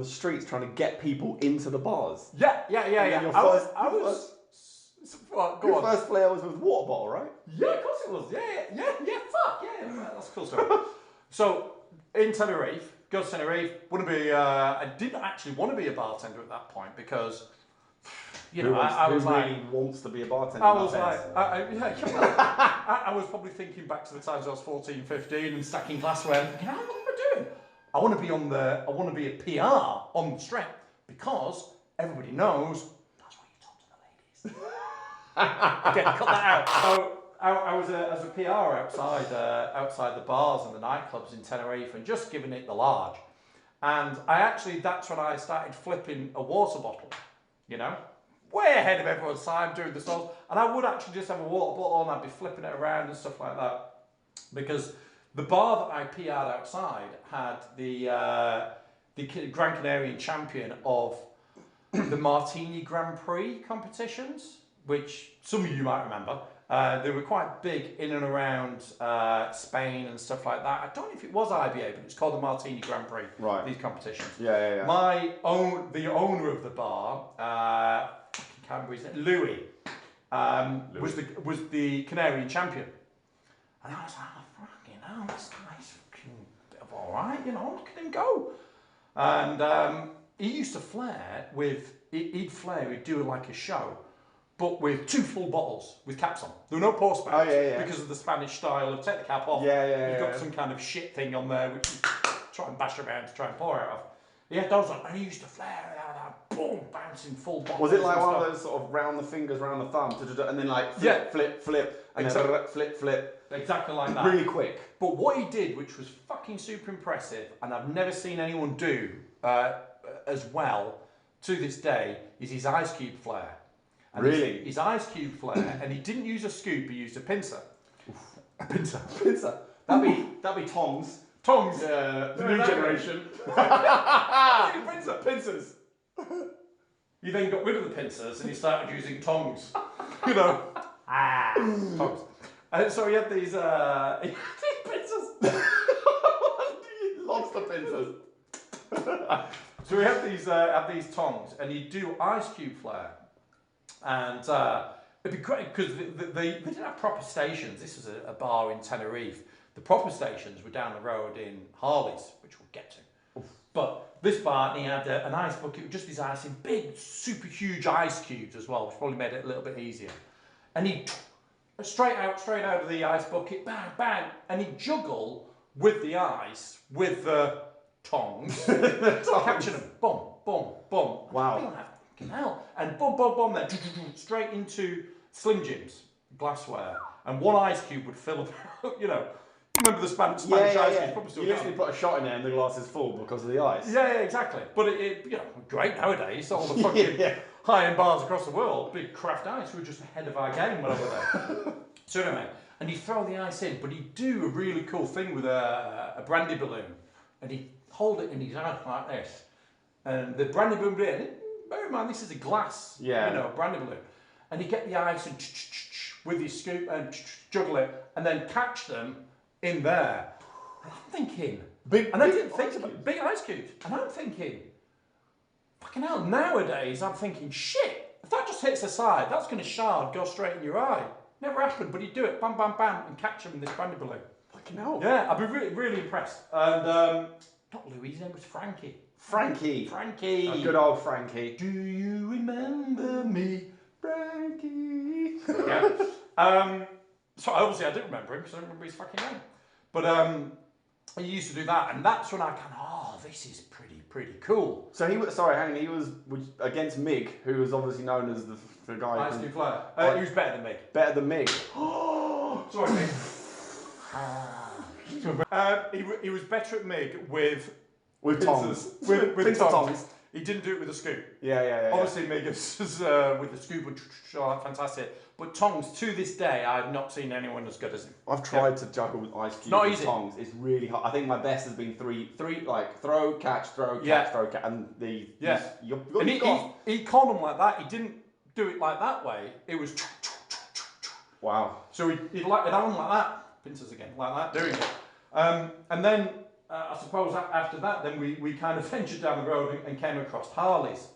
the streets trying to get people into the bars. Yeah. Your first Flair was with water bottle, right? Yeah, of course it was. Yeah. Fuck yeah, that's a cool story. So in Tenerife, go to Tenerife. I didn't actually want to be a bartender at that point because, you know, I was who like, really wants to be a bartender. I was like, I was probably thinking back to the times I was 14, 15 and stacking glassware. And thinking, what am I doing? I want to be a PR on the strip because everybody knows that's what you talk to the ladies. Again, cut that out. So I was as a PR outside the bars and the nightclubs in Tenerife and just giving it the large. And that's when I started flipping a water bottle, you know, way ahead of everyone's time doing the stalls. And I would actually just have a water bottle and I'd be flipping it around and stuff like that. Because the bar that I PR'd outside had the Gran Canarian champion of the Martini Grand Prix competitions, which some of you might remember. They were quite big in and around Spain and stuff like that. I don't know if it was IBA, but it's called the Martini Grand Prix. Right. These competitions. Yeah. The owner of the bar, I can't remember his name, Louis. Was the Canarian champion, and I was like, oh, fucking hell, this guy's fucking bit of all right, you know. Look at him go. And he used to flare with he'd do like a show, but with 2 full bottles with caps on. There were no pour spouts because of the Spanish style of take the cap off. You've got some kind of shit thing on there which you try and bash around to try and pour out of. He had those on, and he used to flare out that, boom, bouncing full bottles. Was it like one of those sort of round the fingers, round the thumb, and then like flip, and then flip? Exactly like that. Really quick. But what he did, which was fucking super impressive, and I've never seen anyone do as well to this day, is his ice cube flare. And really? His ice cube flare, and he didn't use a scoop, he used a pincer. Oof. A pincer. That'd be tongs. Tongs. The new generation. Pincers. He then got rid of the pincers and he started using tongs. You know. Tongs. And so he had these pincers. Lobster pincers. So he had these tongs and he'd do ice cube flare. And it'd be great because they didn't have proper stations. This was a bar in Tenerife. The proper stations were down the road in Harley's, which we'll get to. But this bar, he had an ice bucket with just his ice in big, super huge ice cubes as well, which probably made it a little bit easier. And he'd straight out of the ice bucket, bang, bang, and he'd juggle with the ice, with the tongs, catching them, boom, boom, boom. Wow. Hell. And boom, boom, boom, then straight into Slim Jims glassware. And one ice cube would fill up, you know. Remember the Spanish ice cube? Probably still you literally put a shot in there and the glass is full because of the ice. Yeah, exactly. But it you know, great nowadays. All the fucking high-end bars across the world, big craft ice, we're just ahead of our game when I was there. So anyway, and he'd throw the ice in, but he'd do a really cool thing with a brandy balloon. And he'd hold it in his hand like this. And the brandy balloon, bear in mind, this is a glass, brandy balloon. And he'd get the ice and with his scoop and juggle it, and then catch them in there. And I'm thinking, big ice cubes. And I'm thinking, fucking hell, nowadays I'm thinking, shit, if that just hits the side, that's going to shard, go straight in your eye. Never happened, but he'd do it, bam, bam, bam, and catch them in this brandy balloon. Fucking hell. Yeah, I'd be really, really impressed. And, not Louis, his name was Frankie. Frankie. A good old Frankie. Do you remember me, Frankie? So obviously I didn't remember him because I don't remember his fucking name. But he used to do that, and that's when I kind of, this is pretty cool. So he was against Mig, who was obviously known as the guy. Ice Cube Flair. He was better than Mig. Better than Mig. Sorry, Mig. He was better at Mig with tongs. With tongs. He didn't do it with a scoop. Yeah. Obviously, Mig was with the scoop and fantastic. But tongs, to this day, I've not seen anyone as good as him. I've tried to juggle with ice cubes and tongs. It's really hard. I think my best has been three like throw, catch, throw, and the he conned them like that. He didn't do it like that way. It was wow. So he'd have them like that, pincers again, like that, doing it. And then I suppose after that, then we kind of ventured down the road and came across Harleys.